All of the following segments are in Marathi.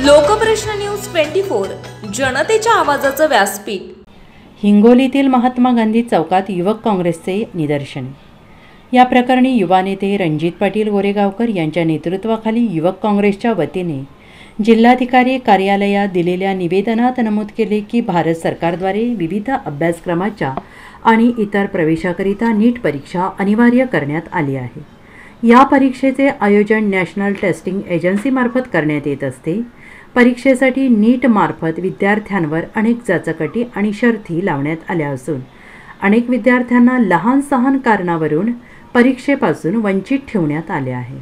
लोकप्रश्न न्यूज 24 जनतेच्या आवाजाचं व्यासपीठ। हिंगोलीतील महात्मा गांधी चौकात युवक काँग्रेसचे निदर्शन। या प्रकरणी युवा नेते रणजित पाटील गोरेगावकर यांच्या नेतृत्वाखाली युवक काँग्रेसच्या वतीने जिल्हाधिकारी कार्यालयात दिलेल्या निवेदनात नमूद केले की भारत सरकारद्वारे विविध अभ्यासक्रमाच्या आणि इतर प्रवेशाकरिता नीट परीक्षा अनिवार्य करण्यात आली आहे। या परीक्षेचे आयोजन नॅशनल टेस्टिंग एजन्सीमार्फत करण्यात येत असते। परीक्षेसाठी नीट मार्फत विद्यार्थ्यांवर अनेक जाचकटी आणि शर्ती लावण्यात आल्या असून अनेक विद्यार्थ्यांना लहान सहान कारणावरून परीक्षेपासून वंचित ठेवण्यात आले आहे।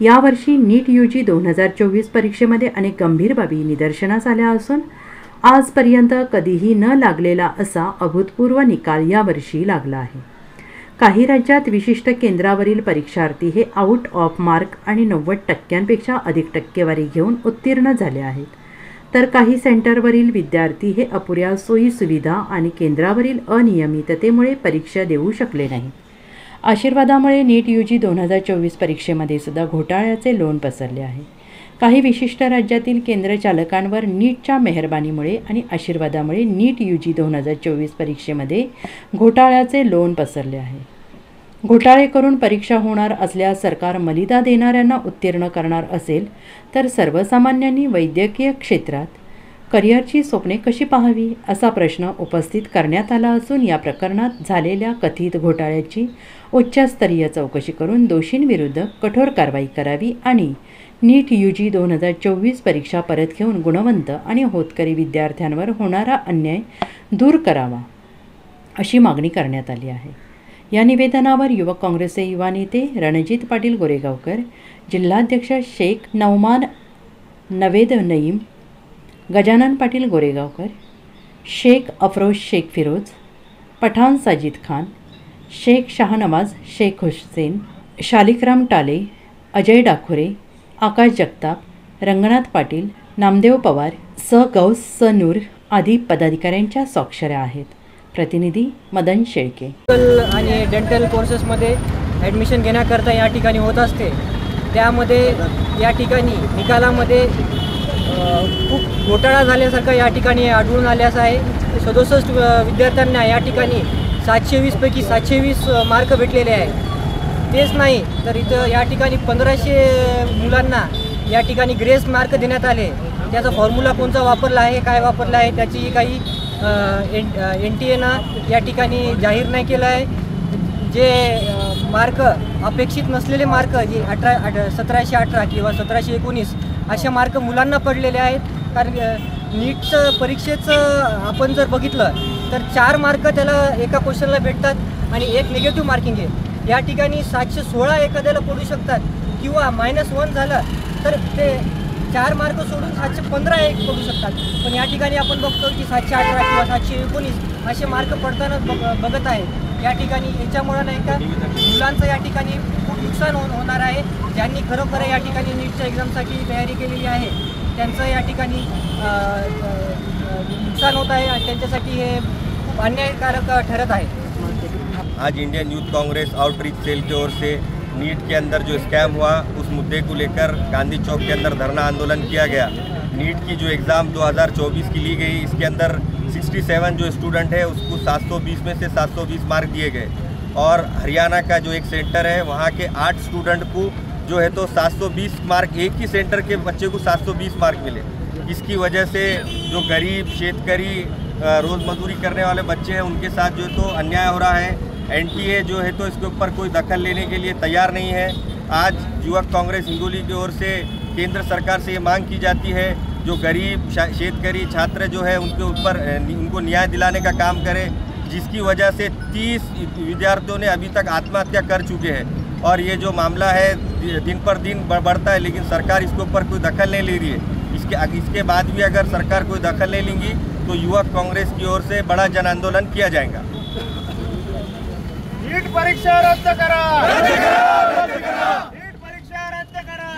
यावर्षी नीट यूजी 2024 परीक्षेमध्ये अनेक गंभीर बाबी निदर्शनास आल्या असून आजपर्यंत कधीही न लागलेला असा अभूतपूर्व निकाल यावर्षी लागला आहे। काही राज्यात विशिष्ट केंद्रावरील परीक्षार्थी हे आउट ऑफ मार्क आणि 90% अधिक टक्केवारी घेऊन उत्तीर्ण झाले आहेत, तर काही सेंटरवरील विद्यार्थी हे अपुऱ्या सोयी सुविधा आणि केंद्रावरील अनियमिततेमुळे परीक्षा देऊ शकले नाहीत। आशीर्वादामुळे नीट यूजी 2024 परीक्षेमध्ये सुद्धा घोटाळ्याचे लोण पसरले आहे। काही विशिष्ट राज्यातील केंद्र चालकांवर नीटच्या मेहरबानीमुळे आणि आशीर्वादामुळे नीट यूजी 2024 परीक्षेमध्ये घोटाळ्याचे लोण पसरले आहे। घोटाळे करून परीक्षा होणार असल्यास सरकार मलिदा देणाऱ्यांना उत्तीर्ण करणार असेल तर सर्वसामान्यांनी वैद्यकीय क्षेत्रात करिअरची स्वप्ने कशी पाहावी असा प्रश्न उपस्थित करण्यात आला असून या प्रकरणात झालेल्या कथित घोटाळ्याची उच्चस्तरीय चौकशी करून दोषींविरुद्ध कठोर कारवाई करावी आणि नीट यूजी 2024 परीक्षा परत घेऊन गुणवंत आणि होतकरी विद्यार्थ्यांवर होणारा अन्याय दूर करावा अशी मागणी करण्यात आली आहे। या निवेदनावर युवक काँग्रेसचे युवा नेते रणजित पाटील गोरेगावकर, जिल्हाध्यक्ष शेख नौमान नवेद नईम, गजानन पाटील गोरेगावकर, शेख अफरोज शेख फिरोज, पठाण साजिद खान, शेख शाहनवाज शेख हुसैन, शालिकराम टाले, अजय डाखोरे, आकाश जगताप, रंगनाथ पाटील, नामदेव पवार, गौस नूर आदी पदाधिकाऱ्यांच्या स्वाक्षऱ्या आहेत। प्रतिनिधी मदन शेळके। आणि डेंटल कोर्सेसमध्ये ॲडमिशन घेण्याकरता या ठिकाणी होत असते, त्यामध्ये या ठिकाणी निकालामध्ये खूप घोटाळा झाल्यासारखं या ठिकाणी आढळून आल्यास आहे। 67 विद्यार्थ्यांना या ठिकाणी 720 पैकी 720 मार्क भेटलेले आहे। तेच नाही तर इथं या ठिकाणी 1500 मुलांना या ठिकाणी ग्रेस मार्क देण्यात आले। त्याचा फॉर्म्युला कोणता वापरला आहे, काय वापरला आहे त्याची काही NTA या ठिकाणी जाहीर नाही केलं आहे। जे मार्क अपेक्षित नसलेले मार्क जे 1718 किंवा 1719 असे मार्क मुलांना पडलेले आहेत। कारण नीटचं परीक्षेचं आपण जर बघितलं तर 4 मार्क त्याला एका क्वेश्चनला भेटतात आणि एक निगेटिव्ह मार्किंग आहे। या ठिकाणी 716 एखाद्याला पडू शकतात किंवा -1 झालं तर ते 4 मार्क सोडून 715 एक पडू शकतात। पण या ठिकाणी आपण बघतो की 718 किंवा 719 असे मार्क पडताना बघत आहे। या ठिकाणी याच्यामुळं नाही का मुलांचं या ठिकाणी खूप नुकसान होणार आहे। ज्यांनी खरोखर या ठिकाणी नीटच्या एक्झामसाठी तयारी केलेली आहे त्यांचं या ठिकाणी नुकसान होत आहे आणि त्यांच्यासाठी हे खूप अन्यायकारक ठरत आहे। आज Indian Youth Congress outreach cell की ओर से नीट के अंदर जो स्कैम हुआ उस मुद्दे को लेकर गांधी चौक के अंदर धरना आंदोलन किया गया। नीट की जो एग्ज़ाम 2024 की ली गई इसके अंदर 67 जो स्टूडेंट है उसको 720 में से 720 मार्क दिए गए और हरियाणा का जो एक सेंटर है वहाँ के 8 स्टूडेंट को जो है तो 720 मार्क, एक ही सेंटर के बच्चे को 720 मार्क मिले। इसकी वजह से जो गरीब शेतकरी रोज़ मजदूरी करने वाले बच्चे हैं उनके साथ जो है तो अन्याय हो रहा है। NTA जो है तो इसके ऊपर कोई दखल लेने के लिए तैयार नहीं है। आज युवक कांग्रेस हिंगोली की ओर से केंद्र सरकार से ये मांग की जाती है जो गरीब शेतकरी छात्र जो है उनके ऊपर उनको न्याय दिलाने का काम करे, जिसकी वजह से 30 विद्यार्थियों ने अभी तक आत्महत्या कर चुके हैं और ये जो मामला है दिन पर दिन बढ़ता है, लेकिन सरकार इसके ऊपर कोई दखल नहीं ले रही है। इसके बाद भी अगर सरकार कोई दखल नहीं लेंगी तो युवक कांग्रेस की ओर से बड़ा जन आंदोलन किया जाएगा। नीट परीक्षा रद्द करा, नीट परीक्षा रद्द करा।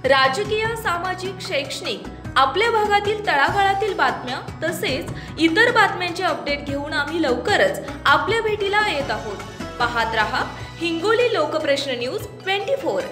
राजकीय, सामाजिक, शैक्षणिक आपल्या भागातील तळागाळातील बातम्या तसेच इतर बातम्यांचे अपडेट घेऊन आम्ही लवकरच आपल्या भेटीला येत आहोत। पाहत रहा हिंगोली लोकप्रश्न न्यूज 24।